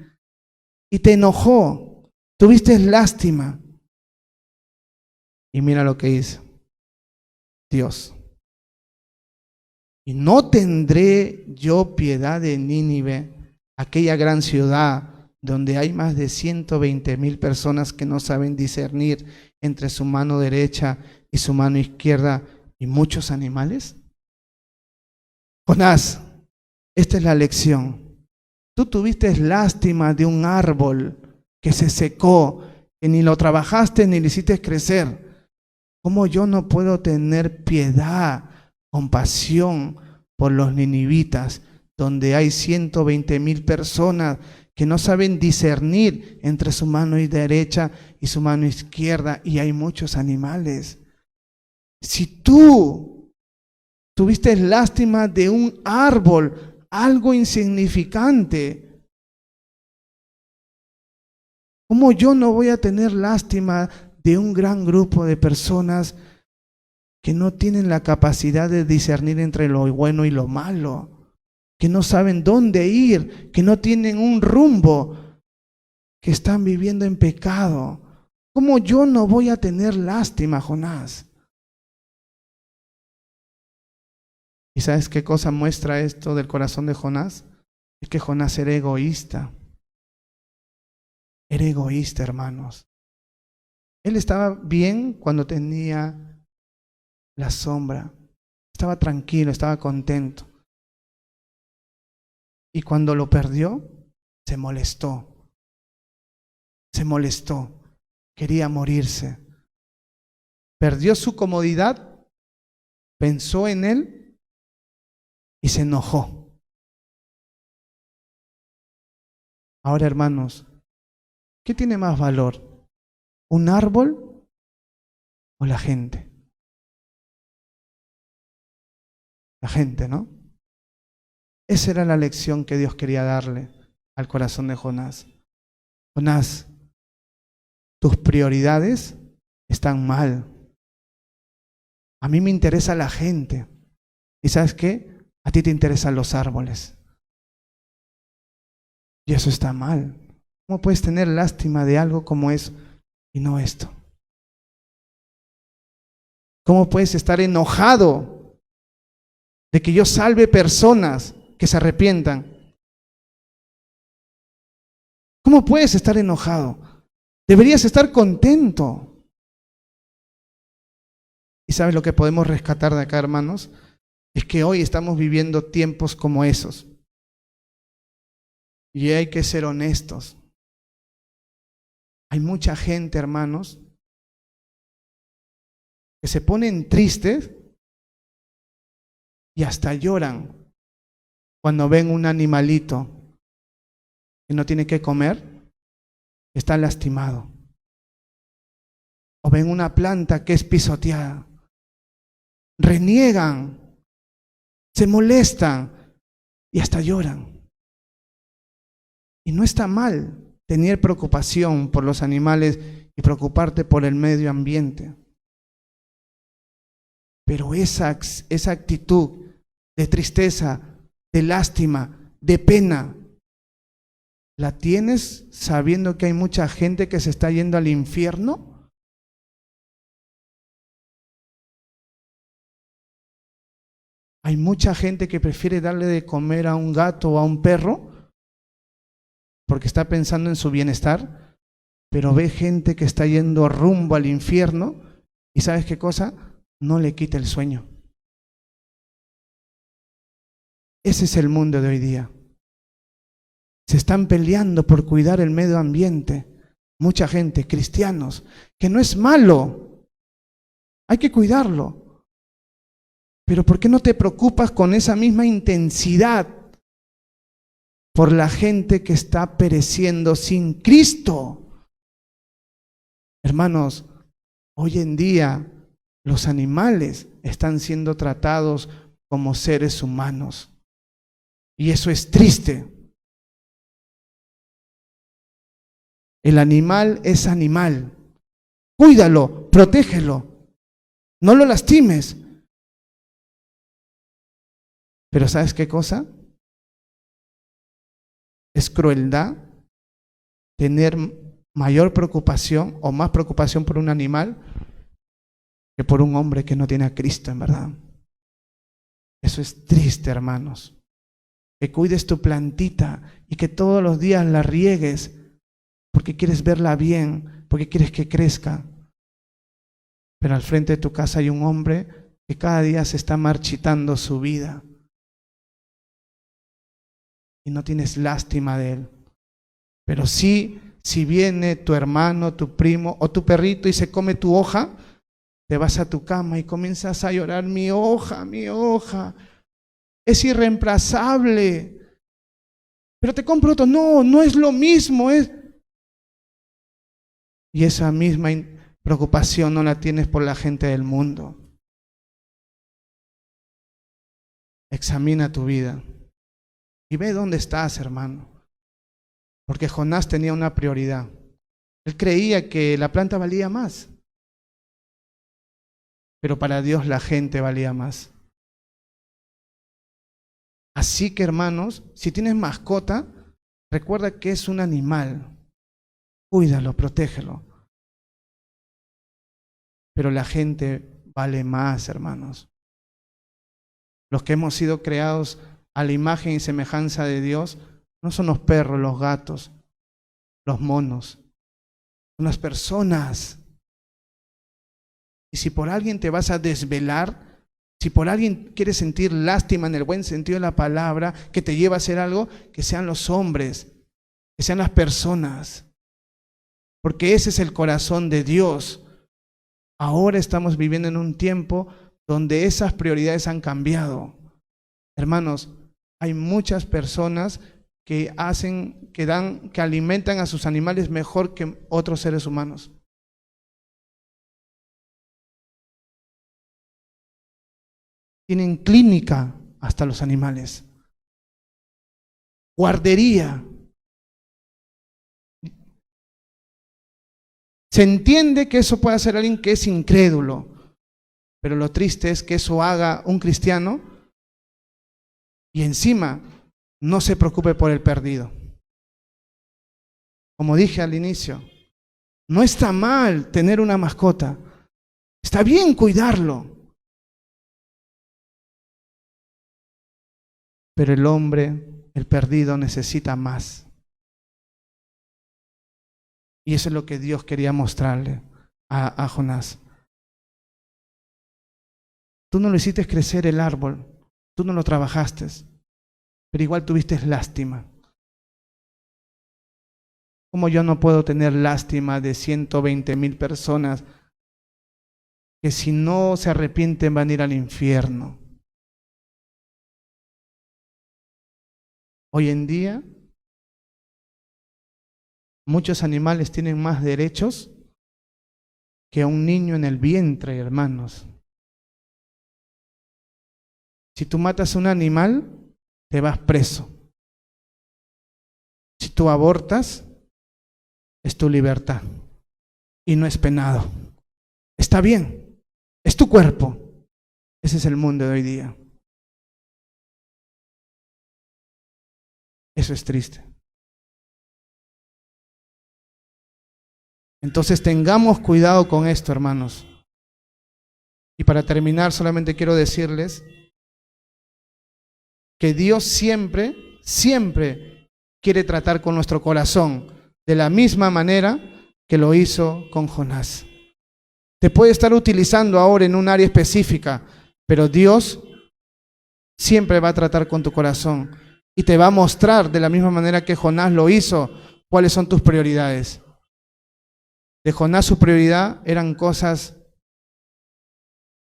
y te enojó. Tuviste lástima. Y mira lo que hizo Dios. Y no tendré yo piedad de Nínive, aquella gran ciudad donde hay más de 120,000 personas que no saben discernir entre su mano derecha y su mano izquierda, y muchos animales. Jonás, esta es la lección. Tú tuviste lástima de un árbol que se secó, que ni lo trabajaste ni lo hiciste crecer. ¿Cómo yo no puedo tener piedad, compasión por los ninivitas, donde hay 120,000 personas que no saben discernir entre su mano derecha y su mano izquierda, y hay muchos animales? Si tú tuviste lástima de un árbol, algo insignificante, ¿cómo yo no voy a tener lástima de un gran grupo de personas que no tienen la capacidad de discernir entre lo bueno y lo malo, que no saben dónde ir, que no tienen un rumbo, que están viviendo en pecado? ¿Cómo yo no voy a tener lástima, Jonás? ¿Y sabes qué cosa muestra esto del corazón de Jonás? Es que Jonás era egoísta. Era egoísta, hermanos. Él estaba bien cuando tenía la sombra. Estaba tranquilo, estaba contento. Y cuando lo perdió, se molestó. Se molestó. Quería morirse. Perdió su comodidad, pensó en él y se enojó. Ahora, hermanos, ¿qué tiene más valor? ¿Un árbol o la gente? La gente, ¿no? Esa era la lección que Dios quería darle al corazón de Jonás. Jonás, tus prioridades están mal. A mí me interesa la gente. ¿Y sabes qué? A ti te interesan los árboles. Y eso está mal. ¿Cómo puedes tener lástima de algo como eso y no esto? ¿Cómo puedes estar enojado de que yo salve personas que se arrepientan? ¿Cómo puedes estar enojado? Deberías estar contento. ¿Y sabes lo que podemos rescatar de acá, hermanos? Es que hoy estamos viviendo tiempos como esos. Y hay que ser honestos. Hay mucha gente, hermanos, que se ponen tristes y hasta lloran cuando ven un animalito que no tiene que comer, está lastimado. O ven una planta que es pisoteada. Reniegan, se molestan y hasta lloran. Y no está mal tener preocupación por los animales y preocuparte por el medio ambiente. Pero esa actitud de tristeza, de lástima, de pena, ¿la tienes sabiendo que hay mucha gente que se está yendo al infierno? Hay mucha gente que prefiere darle de comer a un gato o a un perro porque está pensando en su bienestar, pero ve gente que está yendo rumbo al infierno y ¿sabes qué cosa? No le quita el sueño. Ese es el mundo de hoy día. Se están peleando por cuidar el medio ambiente, mucha gente, cristianos, que no es malo, hay que cuidarlo. Pero ¿por qué no te preocupas con esa misma intensidad por la gente que está pereciendo sin Cristo? Hermanos, hoy en día los animales están siendo tratados como seres humanos. Y eso es triste. El animal es animal. Cuídalo, protégelo. No lo lastimes. Pero ¿sabes qué cosa? Es crueldad tener mayor preocupación o más preocupación por un animal que por un hombre que no tiene a Cristo, en verdad. Eso es triste, hermanos. Que cuides tu plantita y que todos los días la riegues porque quieres verla bien, porque quieres que crezca. Pero al frente de tu casa hay un hombre que cada día se está marchitando su vida. Y no tienes lástima de él. Pero sí, si viene tu hermano, tu primo o tu perrito y se come tu hoja, te vas a tu cama y comienzas a llorar, mi hoja, es irreemplazable. Pero te compro otro, no es lo mismo. Y esa misma preocupación no la tienes por la gente del mundo. Examina tu vida. Y ve dónde estás, hermano. Porque Jonás tenía una prioridad. Él creía que la planta valía más. Pero para Dios la gente valía más. Así que, hermanos, si tienes mascota, recuerda que es un animal. Cuídalo, protégelo. Pero la gente vale más, hermanos. Los que hemos sido creados a la imagen y semejanza de Dios, no son los perros, los gatos, los monos, son las personas. Y si por alguien te vas a desvelar, si por alguien quieres sentir lástima en el buen sentido de la palabra, que te lleva a hacer algo, que sean los hombres, que sean las personas. Porque ese es el corazón de Dios. Ahora estamos viviendo en un tiempo donde esas prioridades han cambiado. Hermanos, hay muchas personas que alimentan a sus animales mejor que otros seres humanos. Tienen clínica hasta los animales. Guardería. Se entiende que eso puede hacer alguien que es incrédulo, pero lo triste es que eso haga un cristiano y encima no se preocupe por el perdido. Como dije al inicio, no está mal tener una mascota, está bien cuidarlo. Pero el hombre, el perdido, necesita más. Y eso es lo que Dios quería mostrarle a Jonás. Tú no lo hiciste crecer el árbol, tú no lo trabajaste, pero igual tuviste lástima. ¿Cómo yo no puedo tener lástima de 120,000 personas que si no se arrepienten van a ir al infierno? Hoy en día, muchos animales tienen más derechos que un niño en el vientre, hermanos. Si tú matas a un animal, te vas preso. Si tú abortas, es tu libertad y no es penado. Está bien, es tu cuerpo. Ese es el mundo de hoy día. Eso es triste. Entonces tengamos cuidado con esto, hermanos. Y para terminar, solamente quiero decirles que Dios siempre quiere tratar con nuestro corazón de la misma manera que lo hizo con Jonás. Te puede estar utilizando ahora en un área específica, pero Dios siempre va a tratar con tu corazón y te va a mostrar de la misma manera que Jonás lo hizo, cuáles son tus prioridades. de Jonás su prioridad eran cosas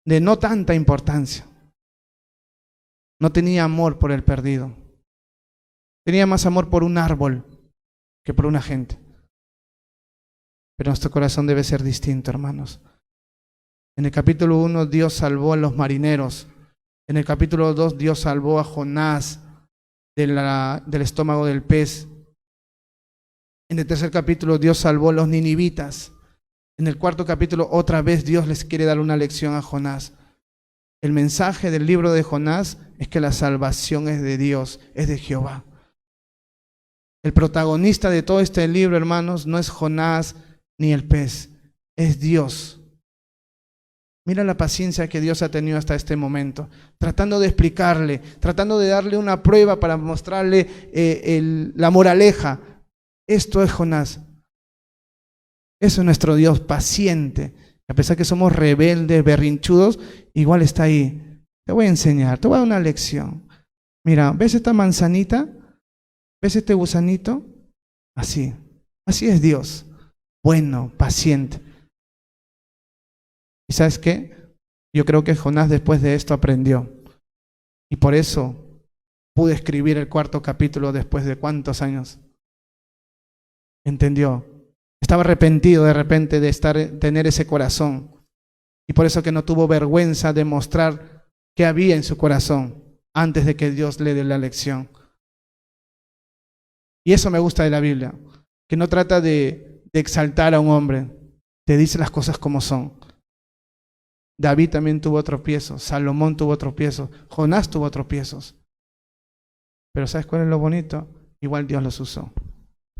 de no tanta importancia. No tenía amor por el perdido. Tenía más amor por un árbol que por una gente. Pero nuestro corazón debe ser distinto, hermanos. En el capítulo 1 Dios salvó a los marineros. En el capítulo 2 Dios salvó a Jonás del estómago del pez. En el tercer capítulo Dios salvó a los ninivitas. En el cuarto capítulo otra vez Dios les quiere dar una lección a Jonás. El mensaje del libro de Jonás es que la salvación es de Dios, es de Jehová. El protagonista de todo este libro, hermanos, no es Jonás ni el pez, es Dios. Mira la paciencia que Dios ha tenido hasta este momento, tratando de explicarle, tratando de darle una prueba para mostrarle la moraleja. Esto es Jonás. Eso es nuestro Dios paciente. A pesar que somos rebeldes, berrinchudos, igual está ahí. Te voy a enseñar, te voy a dar una lección. Mira, ¿ves esta manzanita? ¿Ves este gusanito? Así es Dios. Bueno, paciente. ¿Y sabes qué? Yo creo que Jonás después de esto aprendió. Y por eso pude escribir el cuarto capítulo después de ¿cuántos años? Entendió. Estaba arrepentido de repente de tener ese corazón. Y por eso que no tuvo vergüenza de mostrar qué había en su corazón antes de que Dios le dé la lección. Y eso me gusta de la Biblia, que no trata de exaltar a un hombre, te dice las cosas como son. David también tuvo tropiezos, Salomón tuvo tropiezos, Jonás tuvo tropiezos. Pero ¿sabes cuál es lo bonito? Igual Dios los usó.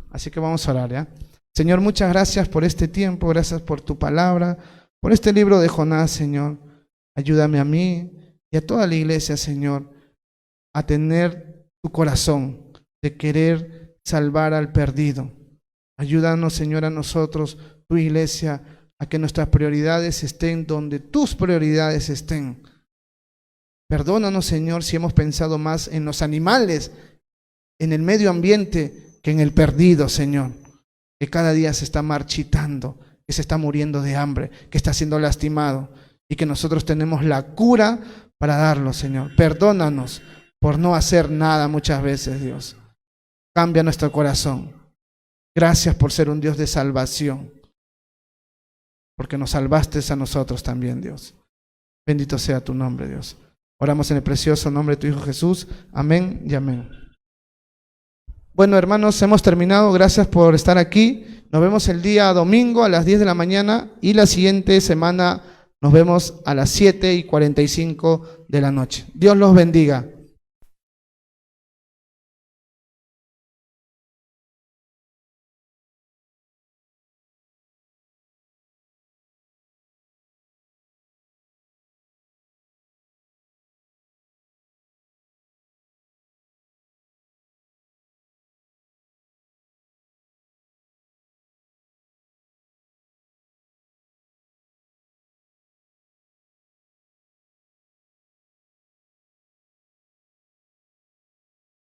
Así que vamos a orar, ¿ya? Señor, muchas gracias por este tiempo, gracias por tu palabra, por este libro de Jonás, Señor. Ayúdame a mí y a toda la iglesia, Señor, a tener tu corazón de querer salvar al perdido. Ayúdanos, Señor, a nosotros, tu iglesia, a que nuestras prioridades estén donde tus prioridades estén. Perdónanos, Señor, si hemos pensado más en los animales, en el medio ambiente, que en el perdido, Señor, que cada día se está marchitando, que se está muriendo de hambre, que está siendo lastimado y que nosotros tenemos la cura para darlo, Señor. Perdónanos por no hacer nada muchas veces, Dios. Cambia nuestro corazón. Gracias por ser un Dios de salvación, porque nos salvaste a nosotros también, Dios. Bendito sea tu nombre, Dios. Oramos en el precioso nombre de tu Hijo Jesús. Amén y amén. Bueno, hermanos, hemos terminado. Gracias por estar aquí. Nos vemos el día domingo a las 10 de la mañana y la siguiente semana nos vemos a las 7:45 de la noche. Dios los bendiga.